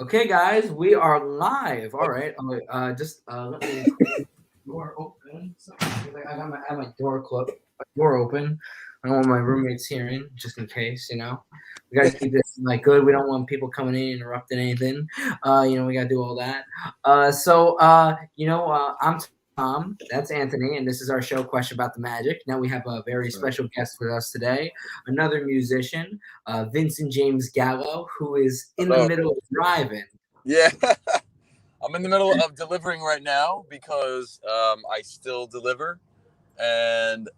Okay, guys, we are live. All right. Just let me door open. So, I got my door closed, door open. I don't want my roommates hearing, just in case. We got to keep this like good. We don't want people coming in interrupting anything. We got to do all that. I'm Tom. That's Anthony, and this is our show, Question About the Magic. Now we have a very special guest with us today, another musician, Vincent James Gallo, who is in the Hello. middle of driving. Yeah, I'm in the middle of delivering right now because I still deliver, and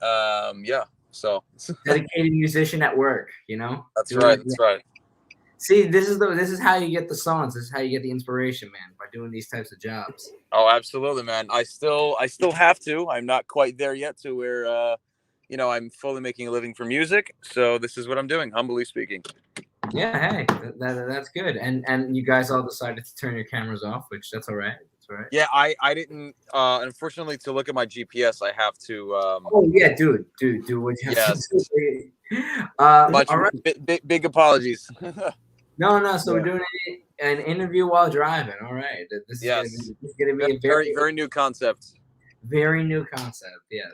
yeah, so Dedicated musician at work, that's doing right. it. That's right. See, this is how you get the songs. This is how you get the inspiration, man, by doing these types of jobs. Oh, absolutely, man. I still have to. I'm not quite there yet to where I'm fully making a living for music. So this is what I'm doing, humbly speaking. Yeah, hey, that's good. And you guys all decided to turn your cameras off, which that's all right. That's all right. Yeah, I didn't. Unfortunately, to look at my GPS, I have to. Oh yeah, dude, do what you have to Yes. do. Much All right. big apologies. No. So we're Yeah. doing an interview while driving. All right. This is gonna Yes. be this is gonna be a Very very new concept. very new concept. Yeah,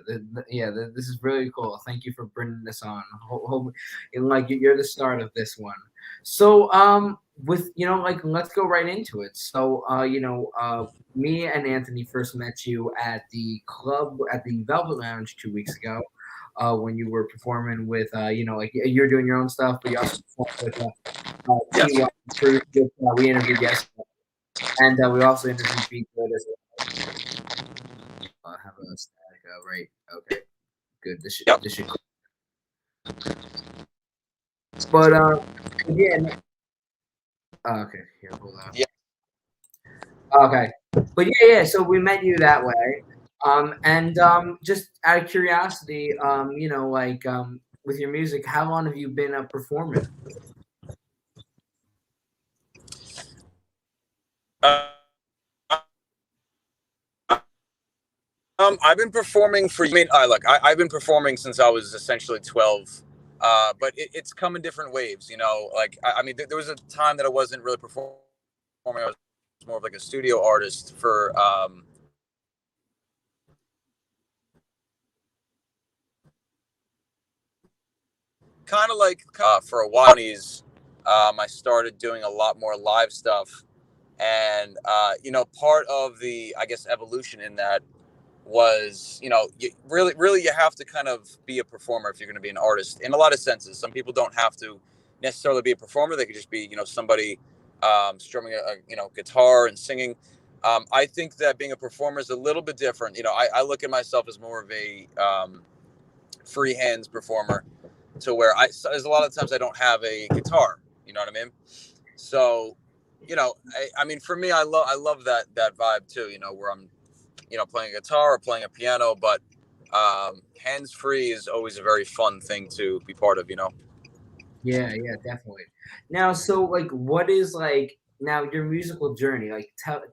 this is really cool. Thank you for bringing this on. Hope, and like you're the start of this one. So, with let's go right into it. So, me and Anthony first met you at the club at the Velvet Lounge 2 weeks ago, when you were performing with, you're doing your own stuff, but you also performed with Yes. TY Truth. We interviewed yesterday, and we also interviewed Beat Good as well. Have a static. Right. Okay. Good. This should. Yep. This should. But again. Okay. Here. Hold on. Yeah. Okay. But yeah. So we met you that way. And just out of curiosity, with your music, how long have you been performing? Uh, I've been performing for. I mean, look, I've been performing since I was essentially 12, but it's come in different waves. There was a time that I wasn't really performing. I was more of like a studio artist for. Kind of like for a while. I started doing a lot more live stuff, and part of the I guess evolution in that was you have to kind of be a performer if you're going to be an artist in a lot of senses. Some people don't have to necessarily be a performer; they could just be somebody strumming a guitar and singing. I think that being a performer is a little bit different. I look at myself as more of a free hands performer, to where there's a lot of times I don't have a guitar. You know what I mean? So, I mean, for me, I love that vibe too. Where I'm playing a guitar or playing a piano, but hands free is always a very fun thing to be part of. Yeah, definitely. Now, so what is now your musical journey?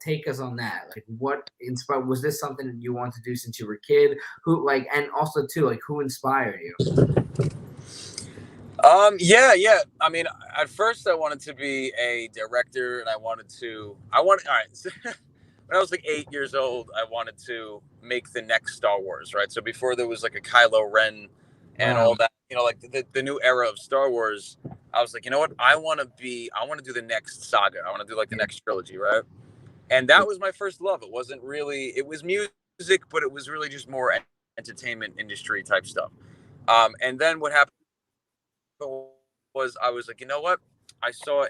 Take us on that. Like, what inspired? Was this something that you wanted to do since you were a kid? And also too, who inspired you? Yeah. I mean, at first I wanted to be a director, and all right. So, when I was like 8 years old, I wanted to make the next Star Wars, right? So before there was like a Kylo Ren and Wow. all that, like the new era of Star Wars, I was like, you know what? I want to do the next saga. I want to do like the next trilogy, right? And that was my first love. It was music, but it was really just more entertainment industry type stuff. And then what happened was I was like, you know what? I saw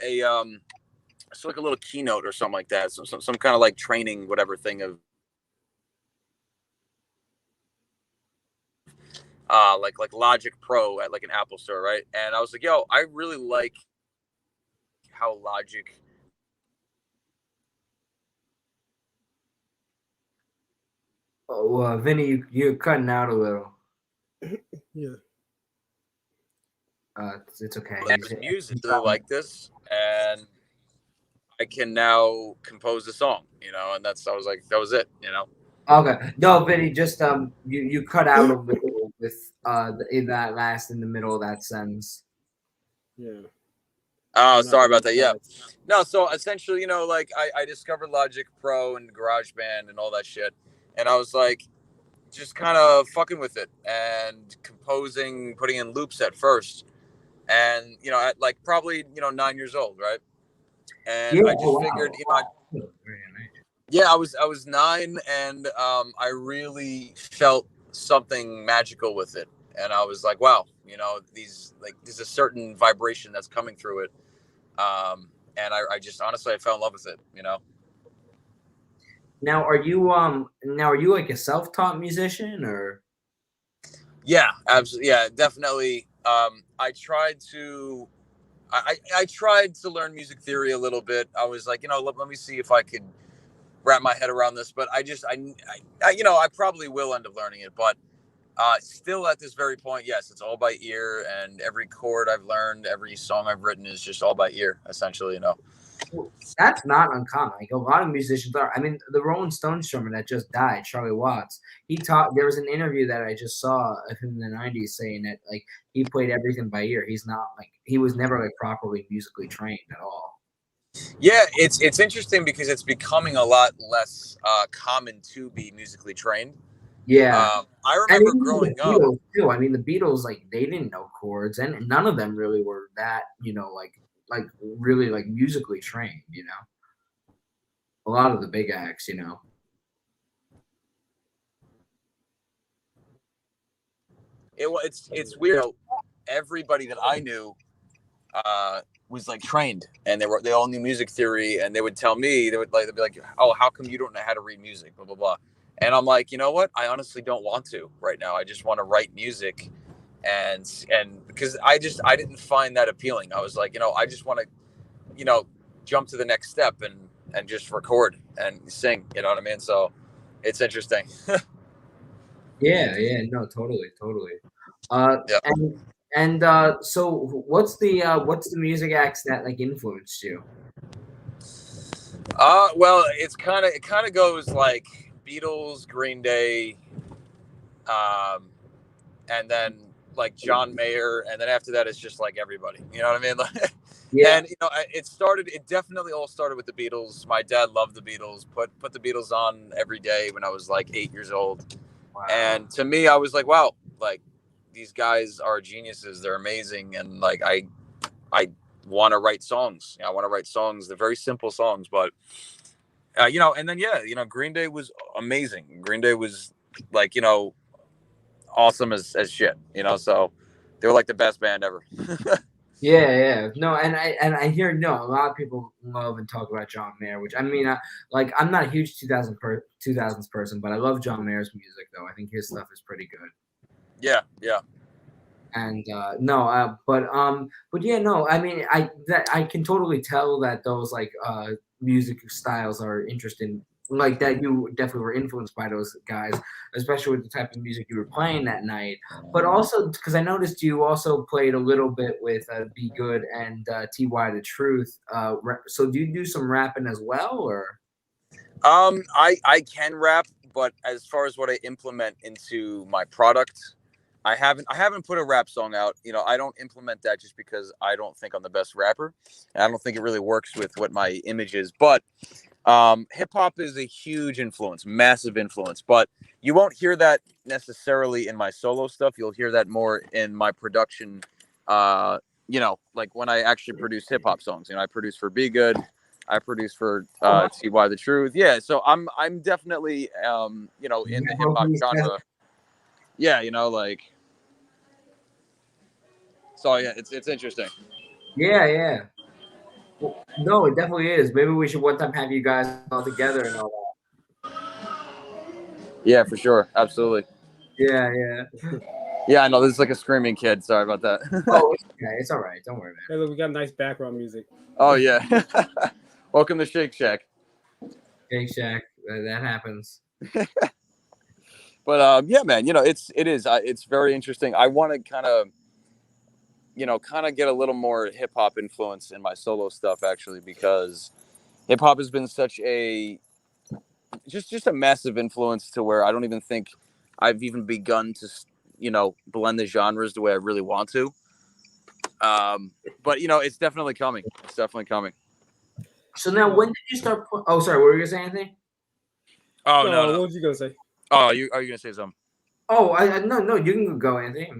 like a little keynote or something like that, some kind of like training whatever thing of like Logic Pro at like an Apple store, right? And I was like, yo, I really like how Logic. Oh, Vinny, you're cutting out a little. Yeah. It's okay. Music really like this, and I can now compose a song, and I was like, that was it, Okay. No, Vinny, just you cut out a little with in the middle of that sentence. Yeah. Oh, I'm not sorry really about that. Yeah. sure. No, so essentially, like I discovered Logic Pro and GarageBand and all that shit. And I was like, just kind of fucking with it and composing, putting in loops at first. And, at like probably, 9 years old, right? And Yeah. I Oh just figured, wow. Very nice. yeah, I was 9 and I really felt something magical with it. And I was like, wow, there's a certain vibration that's coming through it. And I just honestly I fell in love with it. Now are you like a self-taught musician or? Yeah, absolutely. Yeah, definitely. I tried to I tried to learn music theory a little bit. I was like, let me see if I could wrap my head around this, but I probably will end up learning it, but still at this very point, yes, it's all by ear, and every chord I've learned, every song I've written is just all by ear, essentially. Well, that's not uncommon. Like a lot of musicians are. I mean, the Rolling Stones drummer that just died, Charlie Watts. He taught. There was an interview that I just saw of him in the '90s saying that like he played everything by ear. He's not like he was never like properly musically trained at all. Yeah, it's interesting because it's becoming a lot less common to be musically trained. Yeah, I and remember even the growing up. Beatles too. I mean, the Beatles like they didn't know chords, and none of them really were that like really like musically trained. A lot of the big acts. It's weird. Everybody that I knew was like trained, and they all knew music theory, and they would tell me they'd be like, "Oh, how come you don't know how to read music?" Blah blah blah. And I'm like, you know what? I honestly don't want to right now. I just want to write music, and because I didn't find that appealing. I was like, I just want to, you know, jump to the next step and just record and sing. You know what I mean? So it's interesting. Yeah, yeah, no, totally, totally. Uh, Yeah. so what's the music acts that like influenced you? Well, it kind of goes like Beatles, Green Day, um, and then like John Mayer, and then after that it's just like everybody. You know what I mean? Yeah, And it definitely all started with the Beatles. My dad loved the Beatles. Put the Beatles on every day when I was like 8 years old. wow. And to me, I was like, wow, like these guys are geniuses. They're amazing, and like I want to write songs. I want to write songs. They're very simple songs, but and then yeah, Green Day was amazing. Green Day was like awesome as shit. So they were like the best band ever. Yeah, yeah. No, and I hear no, a lot of people love and talk about John Mayer, which I mean, like I'm not a huge 2000s person, but I love John Mayer's music though. I think his stuff is pretty good. Yeah, yeah. And no, but yeah, no, I mean, I can totally tell that those like music styles are interesting, like that you definitely were influenced by those guys, especially with the type of music you were playing that night. But also because I noticed you also played a little bit with Be Good and Ty the Truth. So do you do some rapping as well, or? I can rap, but as far as what I implement into my product, I haven't put a rap song out. I don't implement that just because I don't think I'm the best rapper. And I don't think it really works with what my image is. But hip hop is a huge influence, massive influence. But you won't hear that necessarily in my solo stuff. You'll hear that more in my production. Like when I actually produce hip hop songs. I produce for Be Good. I produce for Oh, wow. Ty the Truth. Yeah, so I'm definitely in the Yeah, hip hop both these guys- genre. Yeah, like so. Yeah, it's interesting. yeah, yeah. Well, no, it definitely is. Maybe we should one time have you guys all together and all Yeah, for sure, absolutely. that. Yeah, yeah. Yeah, I know this is like a screaming kid. Sorry about that. Oh, it's okay. It's all right. Don't worry, Hey, look, we got nice background music. Oh yeah. Welcome to Shake Shack. man. Shake Shack. That happens. But yeah, man, it's very interesting. I want to kind of get a little more hip hop influence in my solo stuff actually, because hip hop has been such a just a massive influence to where I don't even think I've even begun to blend the genres the way I really want to. But it's definitely coming. It's definitely coming. So now, when did you start? Oh, sorry. What were you gonna say, Anthony? Oh No, no. what was you gonna say? Oh, are you gonna say something? Oh, no. You can go, Anthony.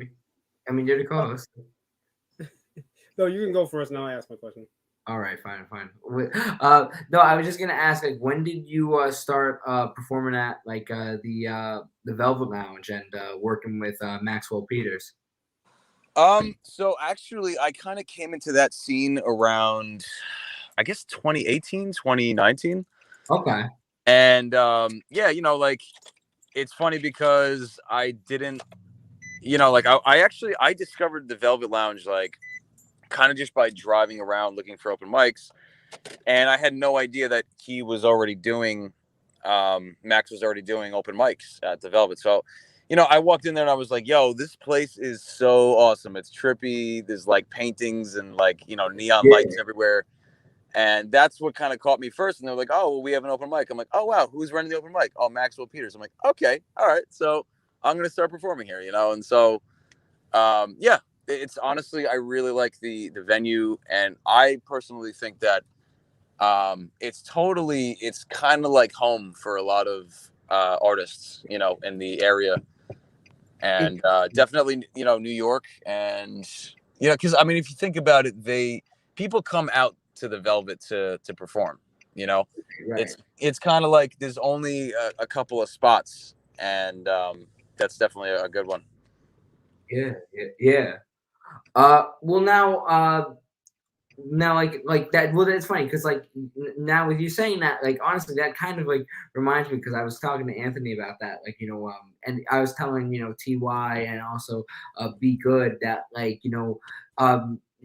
I mean, you're the co-host. No, you can go first. Now I ask my question. All right, fine. No, I was just gonna ask, like, when did you start performing at like the Velvet Lounge and working with Maxwell Peters? So actually, I kind of came into that scene around, I guess, 2018, 2019. Okay. And yeah, like, it's funny because I didn't, like, I discovered the Velvet Lounge, like, kind of just by driving around looking for open mics. And I had no idea that he was already doing, Max was already doing open mics at the Velvet. So, I walked in there and I was like, yo, this place is so awesome. It's trippy. There's like paintings and like, neon lights everywhere. And that's what kind of caught me first. And they're like, oh, well, we have an open mic. I'm like, oh, wow, who's running the open mic? Oh, Maxwell Peters. I'm like, okay, all right. So I'm going to start performing here, And so, yeah, it's honestly, I really like the venue. And I personally think that it's kind of like home for a lot of artists, in the area. And definitely, New York. And, because, I mean, if you think about it, people come out to the Velvet to perform, Right. it's kind of like there's only a couple of spots, and that's definitely a good one. Yeah. Well, now, like that. Well, that's funny because like now with you saying that, like honestly, that kind of like reminds me because I was talking to Anthony about that, like and I was telling Ty and also Be Good that like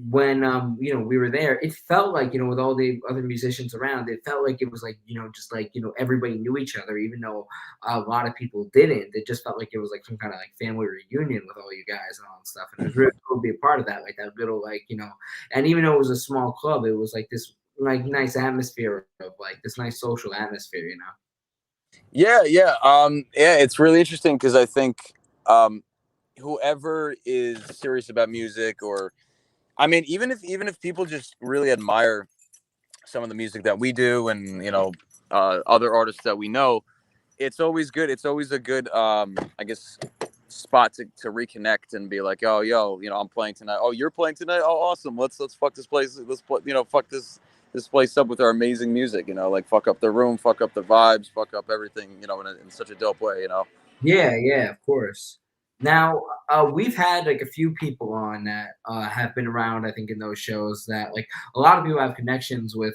when we were there, it felt like with all the other musicians around, it felt like it was like just like everybody knew each other, even though a lot of people didn't. It just felt like it was like some kind of like family reunion with all you guys and all that stuff, and it was really cool to be a part of that, like that little like and even though it was a small club, it was like this like nice atmosphere of like this nice social atmosphere, Yeah, yeah. Yeah, it's really interesting because I think whoever is serious about music, or I mean, even if people just really admire some of the music that we do, and other artists that we know, it's always good. It's always a good, I guess, spot to reconnect and be like, oh, yo, I'm playing tonight. Oh, you're playing tonight. Oh, awesome. Let's fuck this place. Let's fuck this place up with our amazing music. Like fuck up the room, fuck up the vibes, fuck up everything. In such a dope way. Yeah, of course. Now, we've had like a few people on that have been around, I think, in those shows that like a lot of people have connections with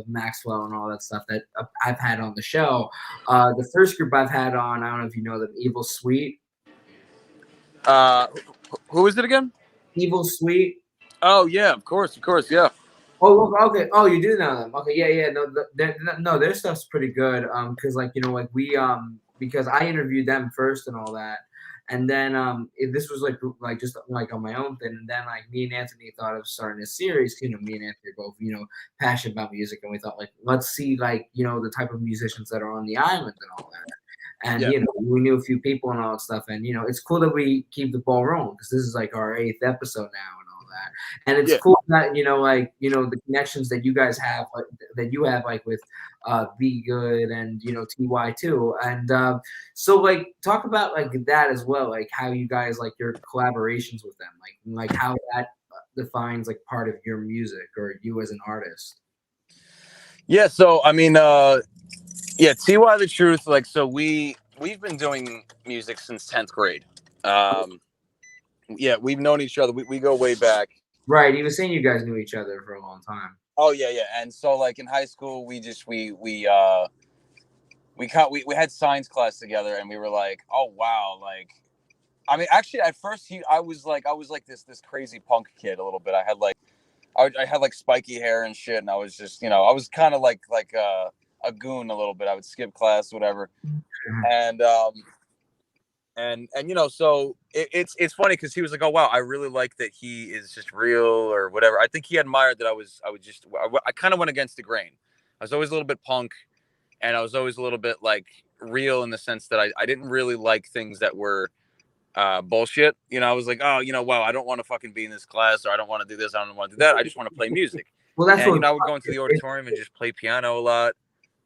Maxwell and all that stuff that I've had on the show. The first group I've had on, I don't know if you know them, Evil Sweet. Who is it again? Evil Sweet. Oh yeah, of course, yeah. Oh, okay. Oh, you do know them. Okay, yeah. No, their stuff's pretty good. Because like like we because I interviewed them first and all that, and then this was like just like on my own thing, and then like me and Anthony thought of starting a series. Me and Anthony are both passionate about music, and we thought like let's see like the type of musicians that are on the island and all that. And we knew a few people and all that stuff, and it's cool that we keep the ball rolling because this is like our 8th episode now and all that. And it's cool that the connections that you guys have, like, that you have like with Be Good and Ty too. And so like talk about like that as well, like how you guys like your collaborations with them, like how that defines like part of your music or you as an artist. Yeah, so I mean, yeah, Ty the Truth, like, so we've been doing music since 10th grade. Yeah, we've known each other. We go way back. Right, he was saying you guys knew each other for a long time. Oh yeah, and so like in high school, we had science class together, and we were like, oh wow, like, I mean, actually, at first I was like this crazy punk kid a little bit. I had like spiky hair and shit, and I was just I was kind of like a goon a little bit. I would skip class, whatever, and so it's funny because he was like, oh wow, I really like that he is just real or whatever. I think he admired that I kind of went against the grain. I was always a little bit punk, and I was always a little bit like real in the sense that I didn't really like things that were bullshit. I was like, oh, wow, I don't want to fucking be in this class, or I don't want to do this, I don't want to do that. I just want to play music. Well, that's And what I would go into the auditorium and just play piano a lot.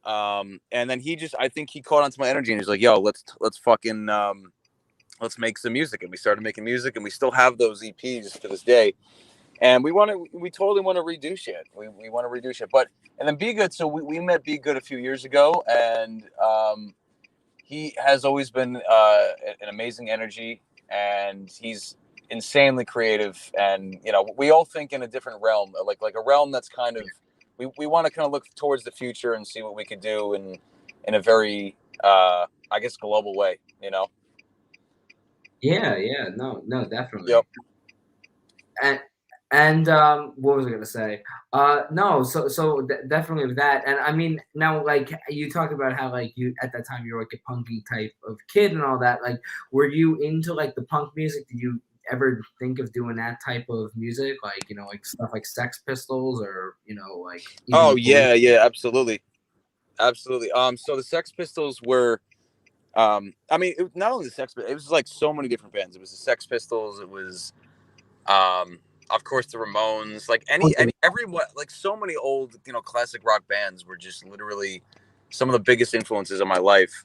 And then I think he caught onto my energy, and he's like, yo, let's fucking let's make some music. And we started making music, and we still have those EPs to this day. And we totally want to redo shit. We want to redo shit. And then Be Good. So we met Be Good a few years ago, and he has always been an amazing energy, and he's insanely creative. And we all think in a different realm, like a realm that's kind of we want to kind of look towards the future and see what we could do in a very I guess global way. Yeah, no, definitely. Yep. And what was I gonna say? No, so definitely with that. And I mean, now like you talked about how like you at that time you were like a punky type of kid and all that. Like, were you into like the punk music? Did you ever think of doing that type of music, like like stuff like Sex Pistols, or like? Oh Even yeah, absolutely. So the Sex Pistols were, I mean, not only the Sex, but it was like so many different bands. It was the Sex Pistols. It was, of course, the Ramones. Like everyone, like so many old, classic rock bands were just literally some of the biggest influences of my life.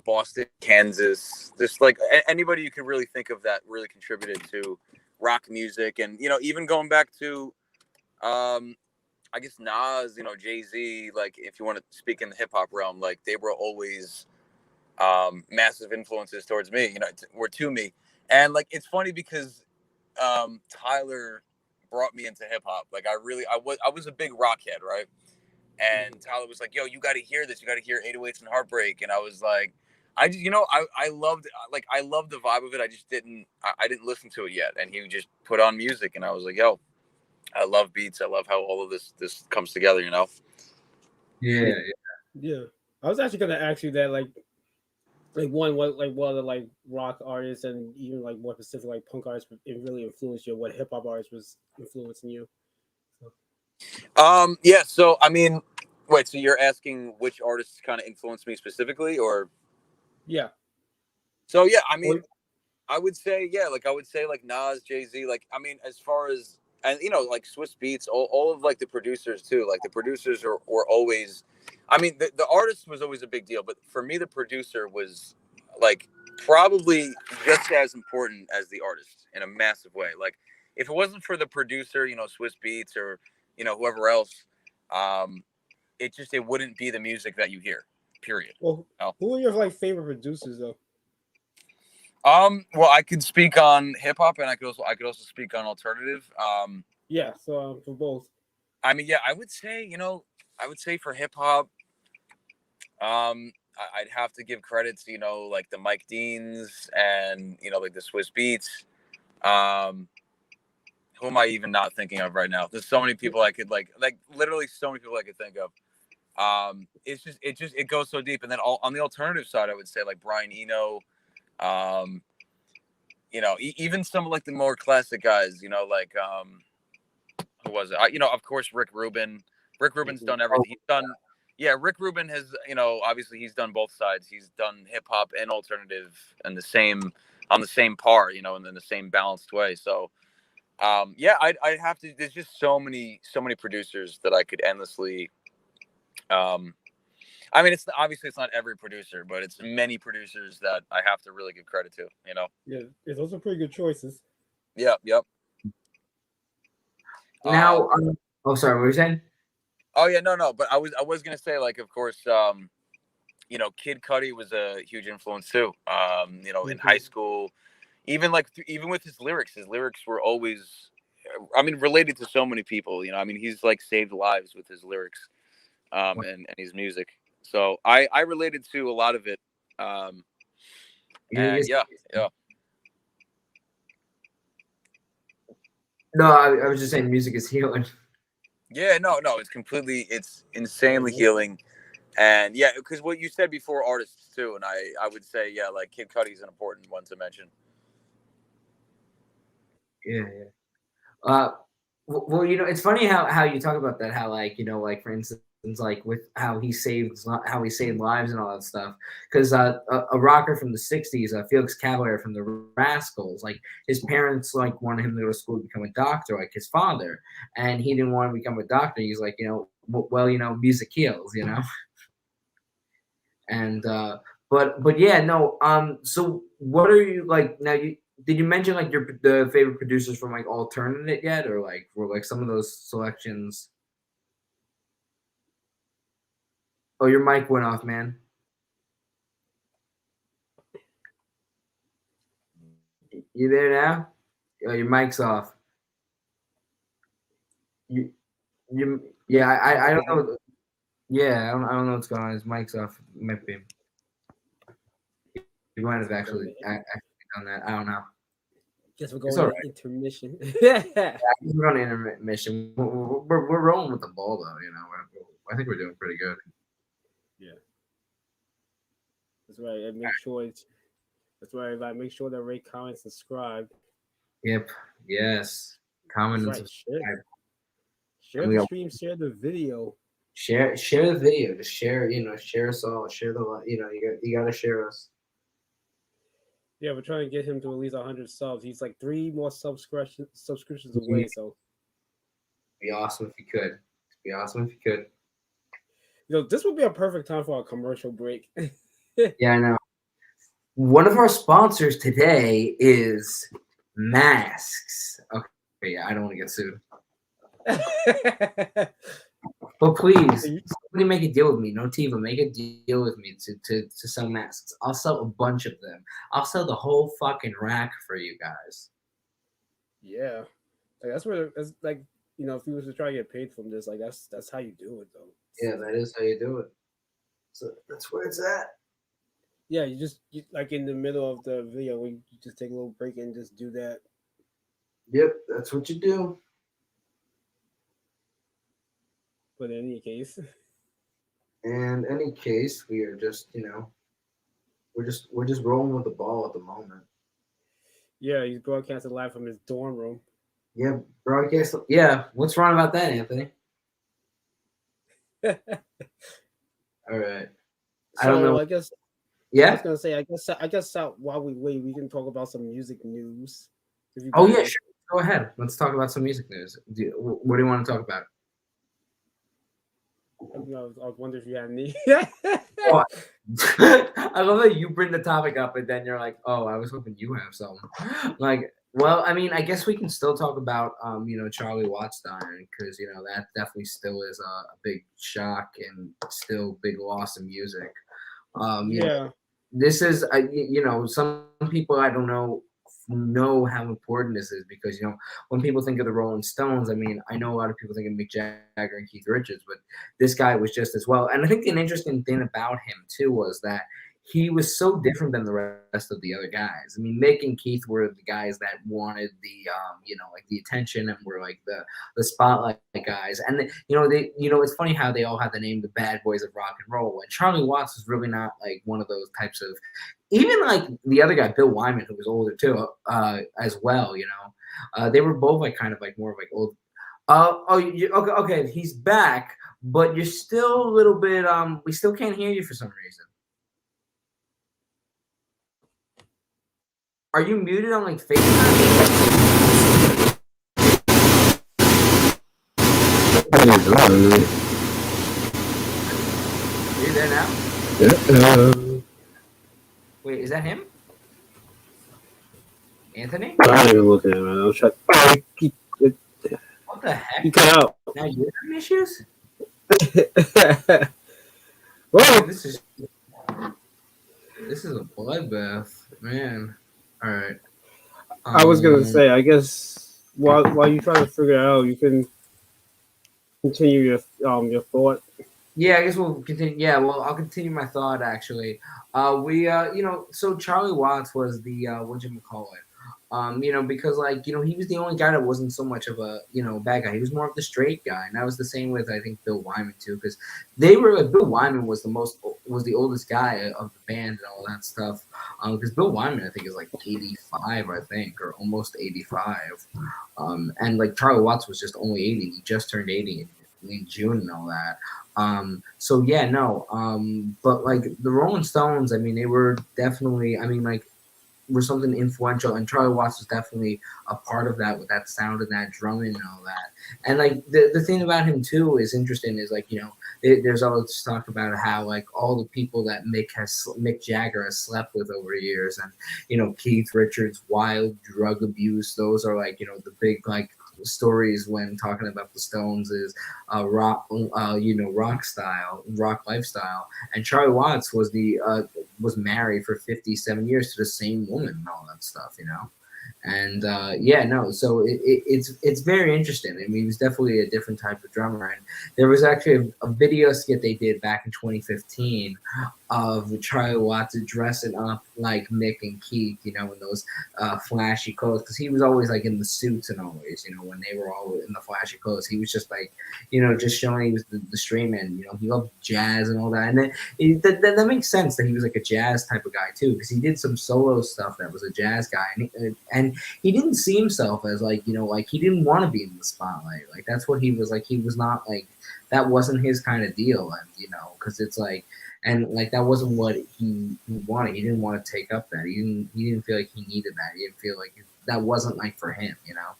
Boston, Kansas, just like anybody you could really think of that really contributed to rock music, and even going back to, I guess Nas, Jay-Z, like if you want to speak in the hip hop realm, like they were always massive influences towards me, were to me. And like it's funny because Tyler brought me into hip hop. Like I was a big rock head, right? And Tyler was like, yo, you got to hear this. You got to hear 808s and Heartbreak. And I was like, I just, I loved the vibe of it. I just I didn't listen to it yet. And he just put on music, and I was like, yo, I love beats. I love how all of this comes together, Yeah. Yeah. I was actually gonna ask you that, like what of the like rock artists and even like more specific like punk artists it really influenced you, what hip hop artist was influencing you. Yeah. So, I mean, wait, so you're asking which artists kind of influenced me specifically, or? Yeah. So, yeah, I mean, I would say, yeah, like I would say like Nas, Jay-Z, like, I mean, as far as, and like Swiss Beats, all of like the producers too, like the producers were always, I mean, the artist was always a big deal, but for me, the producer was like probably just as important as the artist in a massive way. Like if it wasn't for the producer, Swiss Beats or, whoever else, it wouldn't be the music that you hear, period. Well, who are your like favorite producers though? Well, I could speak on hip hop, and I could also speak on alternative. Yeah, so for both. I mean, yeah, I would say, for hip hop, I'd have to give credit to, like the Mike Deans and, like the Swiss Beats. Who am I even not thinking of right now? There's so many people I could like literally so many people I could think of. It goes so deep. And then on the alternative side, I would say like Brian Eno, even some of like the more classic guys, like who was it? Of course, Rick Rubin. Rick Rubin's done everything. He's done. Yeah, Rick Rubin has, obviously he's done both sides. He's done hip hop and alternative and on the same par, and in the same balanced way. So, yeah, I'd have to. There's just so many producers that I could endlessly. I mean, it's not every producer, but it's many producers that I have to really give credit to. Yeah, those are pretty good choices. Yep. Now, oh, sorry, what were you saying? Oh yeah, no. But I was gonna say, like, of course, Kid Cudi was a huge influence too. In high school, even even with his lyrics were always, I mean, related to so many people. I mean, he's like saved lives with his lyrics, and his music. So I related to a lot of it. And yeah. No, I was just saying music is healing. Yeah, no, it's insanely healing. And yeah, because what you said before, artists too, and I would say, yeah, like Kid Cudi's an important one to mention. Yeah. Well, it's funny how you talk about that, how like, like for instance, like with how he saved lives and all that stuff. Because a rocker from the '60s, Felix Cavalier from the Rascals, like his parents like wanted him to go to school to become a doctor, like his father, and he didn't want to become a doctor. He's like, well, music heals, and but yeah, no. So what are you like now? Did you mention like the favorite producers from like alternate yet, or like were like some of those selections? Oh, your mic went off, man. You there now? Oh, your mic's off. Yeah, I don't know. Yeah, I don't know what's going on. His mic's off. Might be. You might have actually done that. I don't know. Guess we're It's going all to right. intermission. Yeah, we're on intermission. We're rolling with the ball though. I think we're doing pretty good. Yeah, that's right. And make sure that's right. Everybody, make sure that rate, comment, subscribe. Yep. Yes. Comment and That's right. subscribe. Share the stream. Share the video. Share the video. Just share. Share us all. Share the. You got to share us. Yeah, we're trying to get him to at least 100 subs. He's like 3 more subscriptions away. So, be awesome if you could. Be awesome if you could. This would be a perfect time for a commercial break. Yeah, I know. One of our sponsors today is masks. Okay, yeah, I don't want to get sued. But please, somebody make a deal with me. Notiva, make a deal with me to sell masks. I'll sell a bunch of them. I'll sell the whole fucking rack for you guys. Yeah, that's like if you was to try to get paid from this, like that's how you do it though. Yeah, that is how you do it. So that's where it's at. Yeah, you like in the middle of the video, you just take a little break and just do that. Yep, that's what you do. But in any case, we are just we're just rolling with the ball at the moment. Yeah, he's broadcasting live from his dorm room. Yeah, broadcast. Yeah, what's wrong about that, Anthony? All right. So, I don't know. I guess. Yeah. I was gonna say. I guess. While we wait, we can talk about some music news. Oh yeah, sure. Go ahead. Let's talk about some music news. What do you want to talk about? I was wondering if you had any. Oh, I love that you bring the topic up, and then you're like, "Oh, I was hoping you have something." Like, well, I mean, I guess we can still talk about, Charlie Watts dying, because that definitely still is a big shock and still big loss in music. Yeah. This is, some people I don't know how important this is, because when people think of the Rolling Stones, I mean, I know a lot of people think of Mick Jagger and Keith Richards, but this guy was just as well. And I think an interesting thing about him too was that he was so different than the rest of the other guys. I mean, Mick and Keith were the guys that wanted the like the attention and were like the spotlight guys. And it's funny how they all had the name the Bad Boys of Rock and Roll. And Charlie Watts was really not like one of those types of, even like the other guy, Bill Wyman, who was older too, as well. They were both like kind of like more of like old. Okay, he's back, but you're still a little bit. We still can't hear you for some reason. Are you muted on like FaceTime? Are you there now? Yeah. Wait, is that him? Anthony? I don't even look at him, man. I'll check. What the heck? He cut out. Now you're having issues? Well, This is a bloodbath, man. All right. I was gonna say, I guess while you try to figure it out, you can continue your thought. Yeah, I guess we'll continue. Yeah, well, I'll continue my thought actually. So Charlie Watts was the whatchamacallit. Because he was the only guy that wasn't so much of a bad guy. He was more of the straight guy, and that was the same with I think Bill Wyman too, because Bill Wyman was the oldest guy of the band and all that stuff. Because Bill Wyman I think is like 85, I think, or almost 85, and like Charlie Watts was just only 80. He just turned 80 in June and all that. So yeah, no. But like the Rolling Stones, I mean, they were definitely, I mean, like, were something influential, and Charlie Watts was definitely a part of that with that sound and that drumming and all that. And like the thing about him too is interesting is like, you know, there's always talk about how like all the people that Mick Jagger has slept with over the years, and you know, Keith Richards' wild drug abuse, those are like, you know, the big like stories when talking about the Stones is rock, you know, rock lifestyle. And Charlie Watts was married for 57 years to the same woman and all that stuff, you know. And yeah, no, so it's very interesting. I mean, he was definitely a different type of drummer. And there was actually a video skit they did back in 2015 of Charlie Watts dressing up like Mick and Keith, you know, in those flashy clothes, because he was always like in the suits and always, you know, when they were all in the flashy clothes, he was just like, you know, just showing he was the straight man, you know, he loved jazz and all that. And then that makes sense that he was like a jazz type of guy too, because he did some solo stuff that was a jazz guy, and he didn't see himself as like, you know, like he didn't want to be in the spotlight. Like that's what he was like. He was not like, that wasn't his kind of deal, and you know, because it's like, and like that wasn't what he wanted. He didn't want to take up that. He didn't feel like he needed that. He didn't feel like that wasn't like for him, you know.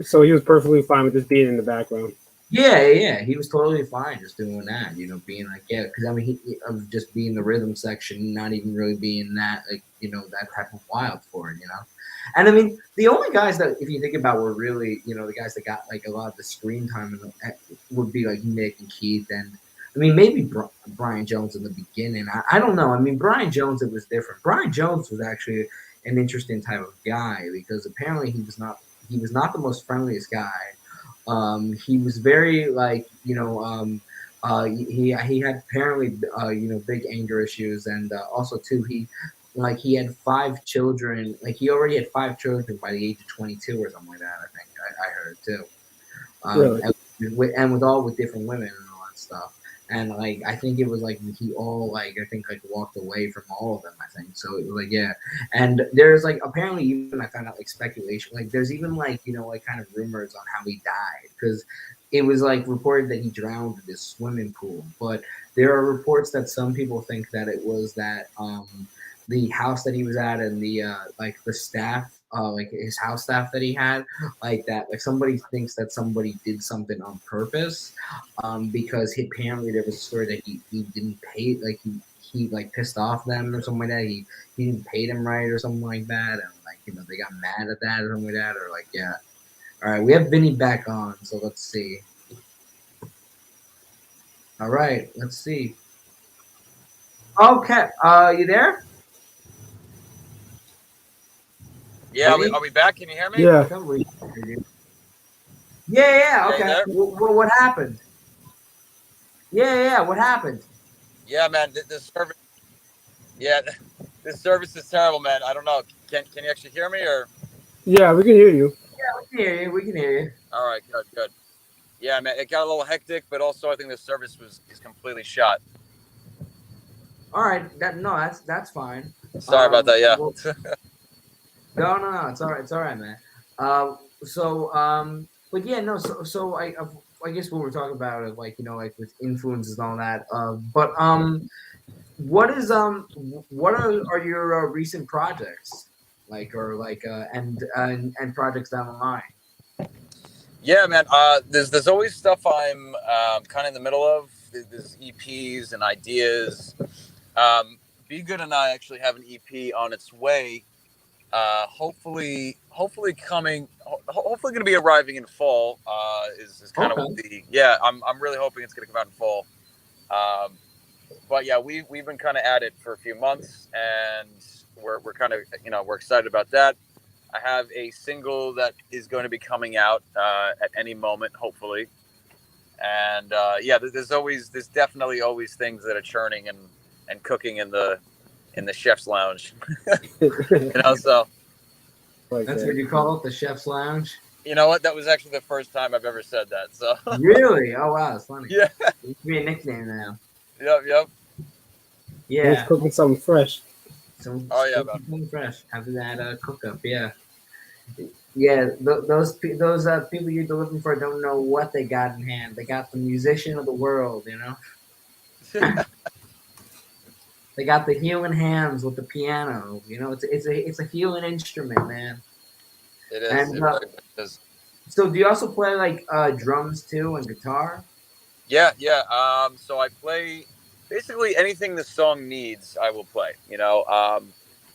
So he was perfectly fine with just being in the background. Yeah, he was totally fine just doing that, you know, being like, yeah, because I mean, of just being the rhythm section, not even really being that, like, you know, that type of wild for it, you know. And I mean, the only guys that, if you think about, were really, you know, the guys that got like a lot of the screen time would be like Mick and Keith, and I mean, maybe Brian Jones in the beginning. I don't know. I mean, Brian Jones, it was different. Brian Jones was actually an interesting type of guy because apparently he was not the most friendliest guy. He was very like, you know, he had apparently you know, big anger issues, and also too, he had 5 children. Like he already had 5 children by the age of 22 or something like that. I think I heard too. Really? And with all with different women and all that stuff. And like I think it was like he all like I think like walked away from all of them. I think so. It was like, yeah. And there's like apparently even I found out like speculation. Like there's even like, you know, like kind of rumors on how he died, because it was like reported that he drowned in this swimming pool. But there are reports that some people think that it was that the house that he was at, and the like the staff, like his house staff that he had, like that, like somebody thinks that somebody did something on purpose, because apparently there was a story that he didn't pay, like he like pissed off them or something like that. He didn't pay them right or something like that, and like, you know, they got mad at that or something like that, or like, yeah. All right, we have Vinny back on, so let's see. All right, let's see. Okay, you there? Yeah, are we back? Can you hear me? Yeah. Yeah, Are you okay. there? What happened? Yeah, what happened? Yeah, man, this service. Yeah, this service is terrible, man. I don't know. Can you actually hear me or? Yeah, we can hear you. We can hear you. All right, good. Yeah, man, it got a little hectic, but also I think the service is completely shot. All right, that's fine. Sorry about that. Yeah. Well, no, it's all right, man. But yeah, no, so I guess what we're talking about is like, you know, like with influences and all that. What are your recent projects like, or like and projects down the line? Yeah, man. There's always stuff I'm kind of in the middle of. There's EPs and ideas. Be Good and I actually have an EP on its way. Hopefully coming. Hopefully going to be arriving in fall. Is kind of what the I'm really hoping it's going to come out in fall. But yeah, we've been kind of at it for a few months, and we're kind of, you know, we're excited about that. I have a single that is going to be coming out at any moment, hopefully. And yeah, there's definitely always things that are churning and cooking in the chef's lounge. You know, so that's what you call it, the chef's lounge. You know what? That was actually the first time I've ever said that. So really? Oh wow, it's funny. Yeah, it should be a nickname now. Yep. Yeah, it's cooking something fresh. Something fresh after that cook up. Yeah. Yeah, those people you're delivering for don't know what they got in hand. They got the musician of the world, you know. They got the healing hands with the piano. You know, it's a healing instrument, man. It is. And It really is. so, do you also play like drums too and guitar? Yeah, yeah. So I play basically anything the song needs. I will play.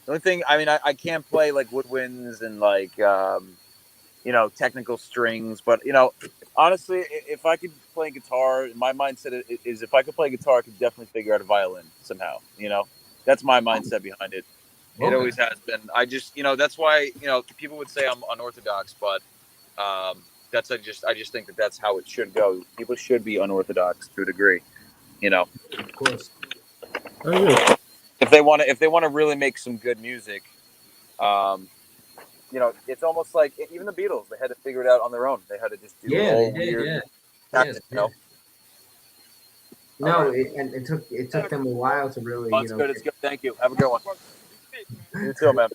The only thing, I mean, I can't play like woodwinds and like technical strings, but honestly, if I could play guitar, my mindset is if I could play guitar, I could definitely figure out a violin somehow. That's my mindset behind it. It Okay. always has been. I just, that's why, people would say I'm unorthodox, but I just think that that's how it should go. People should be unorthodox to a degree, you know. Of course. Oh, If they want to really make some good music, um, it's almost like even the Beatles, they had to figure it out on their own. They had to just do Yeah, they all did. weird Yeah. tactics, Yeah. All No, right. and it took them a while to really, Oh, it's good. It's good. Thank you. Have a good one. You too, man.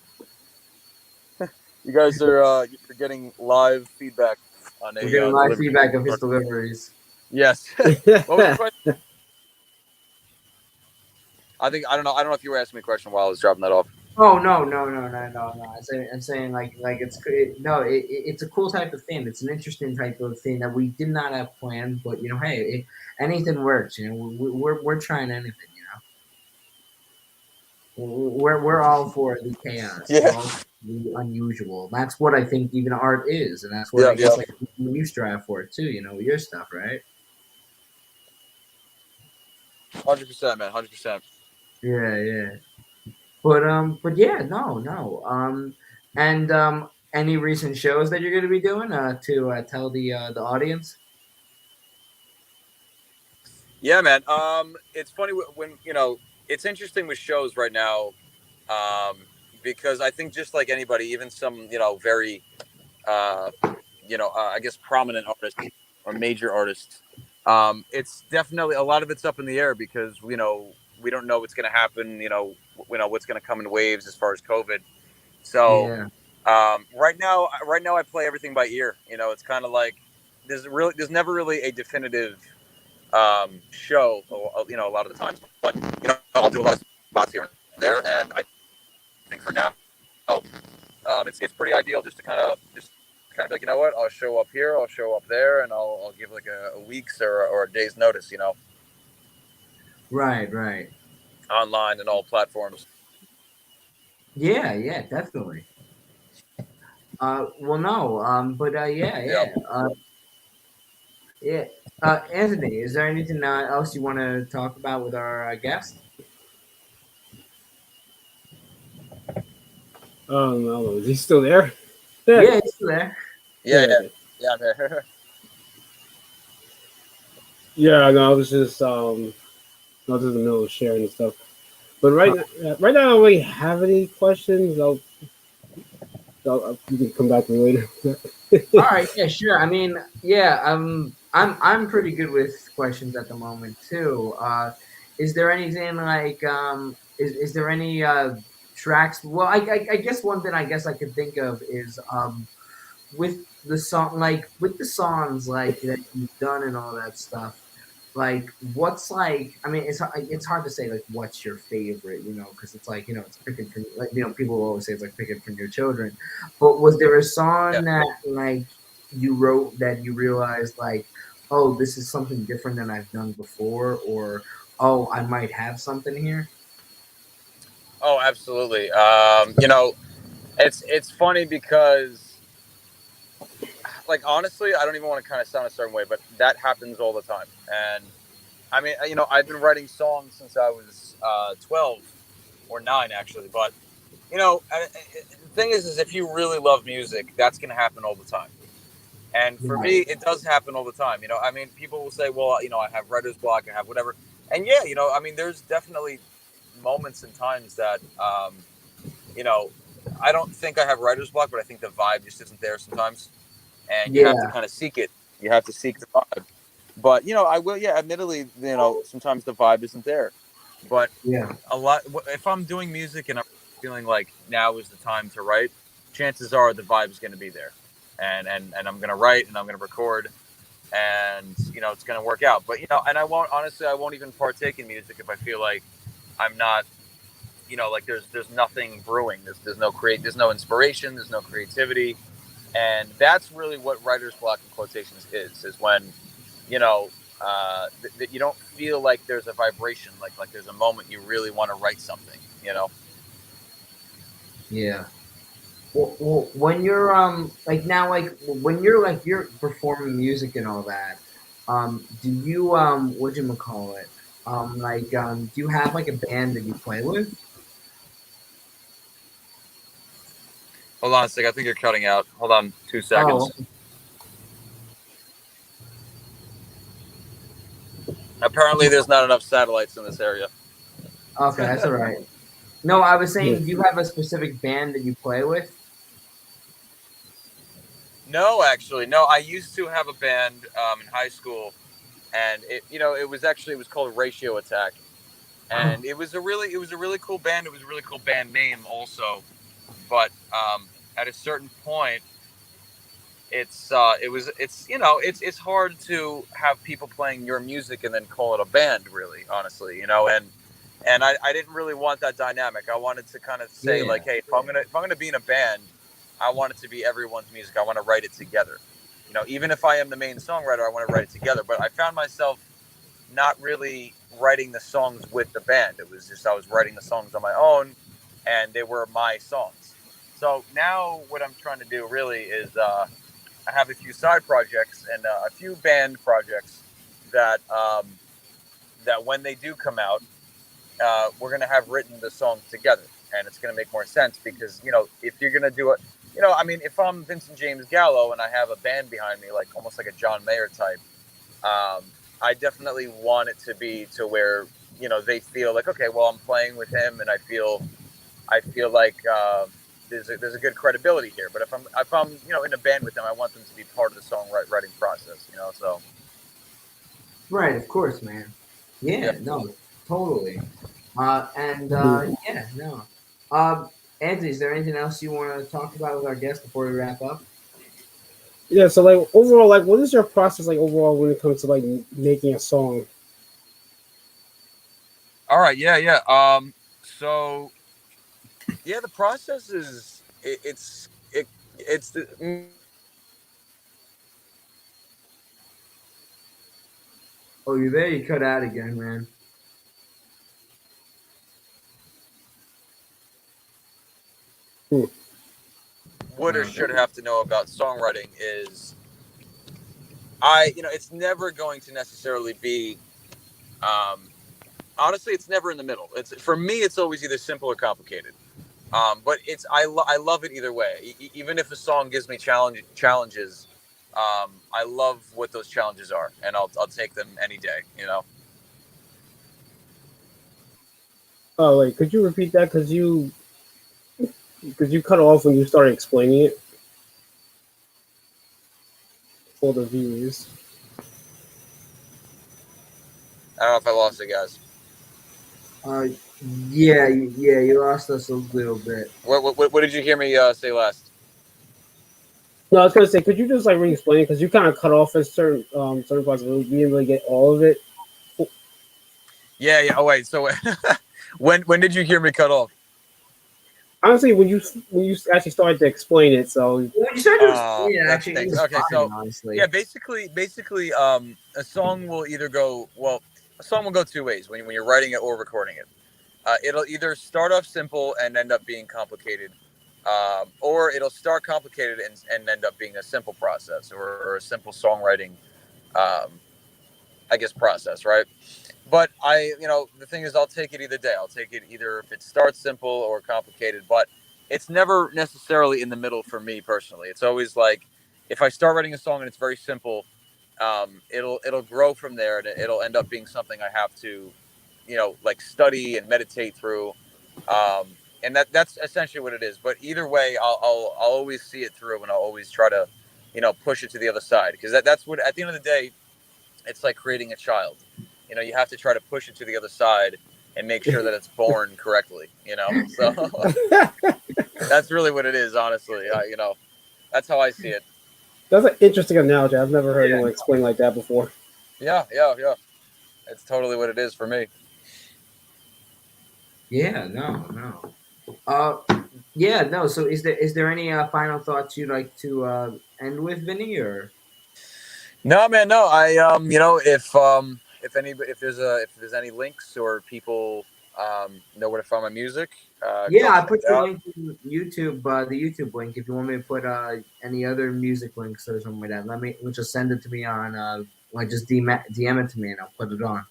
You guys are you're getting live feedback on we're getting live delivery. feedback of his deliveries. Yes. What was the question? I don't know if you were asking me a question while I was dropping that off. Oh no! I'm saying like it's a cool type of thing. It's an interesting type of thing that we did not have planned, but hey, anything works. We're trying anything. We're all for the chaos. We're Yeah. all for the unusual. That's what I think even art is, and that's what Yeah. I Yeah. guess like you strive for too. With your stuff, right? 100%, man. 100%. Yeah. But yeah, no. And any recent shows that you're going to be doing to tell the audience? Yeah, man. It's funny when it's interesting with shows right now, um, because I think just like anybody, even some very I guess prominent artists or major artists, it's definitely a lot of it's up in the air because we don't know what's going to happen. What's going to come in waves as far as COVID. So Yeah, right now I play everything by ear. It's kind of like there's never really a definitive show. A lot of the times, but I'll do a lot of spots here and there, and I think for now, it's pretty ideal just to kind of like, what, I'll show up here, I'll show up there, and I'll give like a week's or a day's notice, right. online and all platforms. Yeah, definitely. Well, no, but Yeah. yeah. Anthony, is there anything else you want to talk about with our guest? no, is he still there? Yeah, he's still there. Yeah. Okay. Yeah. Man. Yeah, no, I was just I was in the middle of sharing and stuff. But right now, I don't really have any questions. You can come back to me later. All right, yeah, sure. I mean, yeah, I'm pretty good with questions at the moment too. Is there anything like is there any tracks? Well, I guess one thing I guess I could think of is with the song like with the songs like that you've done and all that stuff. Like, what's like? I mean, it's hard to say like what's your favorite, because it's like it's picking from like people always say it's like picking from your children. But was there a Yeah. song that like you wrote that you realized like, oh, this is something different than I've done before, or oh, I might have something here? Oh, absolutely. It's funny because, like, honestly, I don't even want to kind of sound a certain way, but that happens all the time. And I mean, I've been writing songs since I was 12 or 9, actually. But the thing is if you really love music, that's going to happen all the time. And for me, Right. it does happen all the time. I mean, people will say, well, I have writer's block, I have whatever. And yeah, I mean, there's definitely moments and times that, you know, I don't think I have writer's block, but I think the vibe just isn't there sometimes. And you have to Yeah. kind of seek it. You have to seek the vibe. But, I will, yeah, admittedly, sometimes the vibe isn't there. But Yeah. if I'm doing music and I'm feeling like now is the time to write, chances are the vibe's going to be there, and I'm going to write and I'm going to record, and it's going to work out. But and I won't even partake in music if I feel like I'm not, like there's nothing brewing. There's no inspiration. There's no creativity, and that's really what writer's block in quotations is when that you don't feel like there's a vibration, like there's a moment you really want to write something. Yeah. Well, when you're like now, like when you're performing music and all that, do you whatchamacallit, do you have like a band that you play with? Hold on a sec. I think you're cutting out. Hold on 2 seconds. Oh, Apparently, there's not enough satellites in this area. okay, that's all right. No, I was saying, Yeah. do you have a specific band that you play with? No, actually, no. I used to have a band in high school, and it was called Ratio Attack, and it was a really cool band. It was a really cool band name also, but at a certain point, it's hard to have people playing your music and then call it a band, really, honestly, and I didn't really want that dynamic. I wanted to kind of say Yeah. like, hey, if I'm gonna be in a band, I want it to be everyone's music. I want to write it together. Even if I am the main songwriter, I want to write it together. But I found myself not really writing the songs with the band. It was just I was writing the songs on my own, and they were my songs. So now what I'm trying to do really is I have a few side projects and a few band projects that that when they do come out, we're going to have written the songs together, and it's going to make more sense because if you're going to do it, I mean, if I'm Vincent James Gallo and I have a band behind me, like almost like a John Mayer type, I definitely want it to be to where they feel like, okay, well, I'm playing with him, and I feel like there's a good credibility here. But if I'm in a band with them, I want them to be part of the songwriting process. So Right, of course, man. Yeah, yeah. no, totally. Yeah, no. Anthony, is there anything else you want to talk about with our guest before we wrap up? Yeah. So like overall, like what is your process like overall when it comes to like making a song? All right. Yeah. So yeah, the process is it's the Oh, you there? You cut out again, man. Hmm. would or should have to know about songwriting is it's never going to necessarily be honestly, it's never in the middle. It's for me, it's always either simple or complicated. But I love it either way. Even if a song gives me challenges, I love what those challenges are, and I'll take them any day. Oh wait, could you repeat that? Because you cut off when you started explaining it for the viewers. I don't know if I lost it, guys. Uh, yeah, you lost us a little bit. What did you hear me say last? No, I was gonna say, could you just like re-explain it? Because you kind of cut off at certain parts of it. We didn't really get all of it. Yeah. Oh wait. So when did you hear me cut off? Honestly, when you actually started to explain it, so When you started to explain it, that actually, it stinks. was Okay, fine, so honestly. yeah, basically, a song will either go a song will go two ways when you're writing it or recording it. It'll either start off simple and end up being complicated, or it'll start complicated and end up being a simple process or a simple songwriting, um, I guess, process, right? But the thing is, I'll take it either day. I'll take it either if it starts simple or complicated, but it's never necessarily in the middle for me personally. It's always like if I start writing a song and it's very simple, it'll grow from there and it'll end up being something I have to, like study and meditate through. And that's essentially what it is. But either way, I'll always see it through and I'll always try to, push it to the other side because that's what at the end of the day it's like creating a child. You have to try to push it to the other side and make sure that it's born correctly. So That's really what it is, honestly. That's how I see it. That's an interesting analogy. I've never heard Yeah. anyone explain like that before. Yeah. It's totally what it is for me. Yeah, no. Yeah, no. So is there any final thoughts you'd like to end with, Vinny, or? No, man, no. If there's any links or people know where to find my music, Yeah, go I check put it your out. link in YouTube, the YouTube link. If you want me to put any other music links or something like that, just send it to me on just DM it to me and I'll put it on.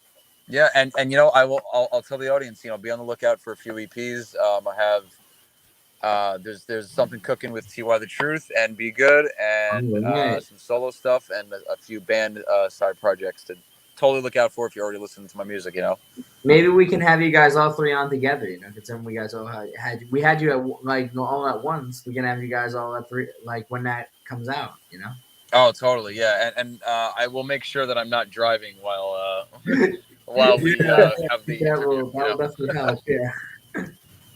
Yeah, and I'll tell the audience, be on the lookout for a few EPs. I have there's something cooking with TY the Truth and Be Good, and Alright. some solo stuff, and a few band side projects to totally look out for if you're already listening to my music. Maybe we can have you guys all three on together. Because then we guys all had you all at once. We can have you guys all at three, when that comes out. Oh, totally, yeah, and I will make sure that I'm not driving while we Yeah, have the that interview. will definitely help. Yeah.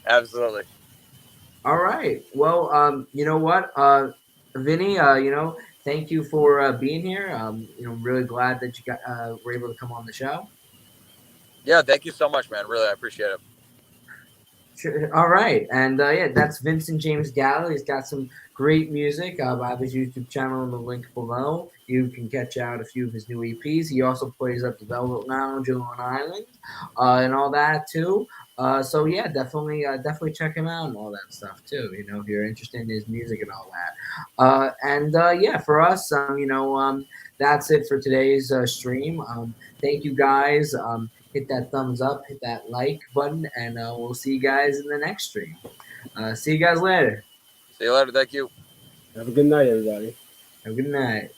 Absolutely. All right. Well, you know what, Vinny, thank you for being here. Really glad that you were able to come on the show. Yeah, thank you so much, man. Really, I appreciate it. Sure. All right, and yeah, that's Vincent James Gallo. He's got some great music. I have his YouTube channel in the link below. You can catch out a few of his new EPs. He also plays up the Velvet Lounge on Long Island, and all that too. So yeah, definitely check him out and all that stuff too. If you're interested in his music and all that. And yeah, for us, that's it for today's stream. Thank you guys. Hit that thumbs up, hit that like button, and we'll see you guys in the next stream. See you guys later. See you later. Thank you. Have a good night, everybody. Have a good night.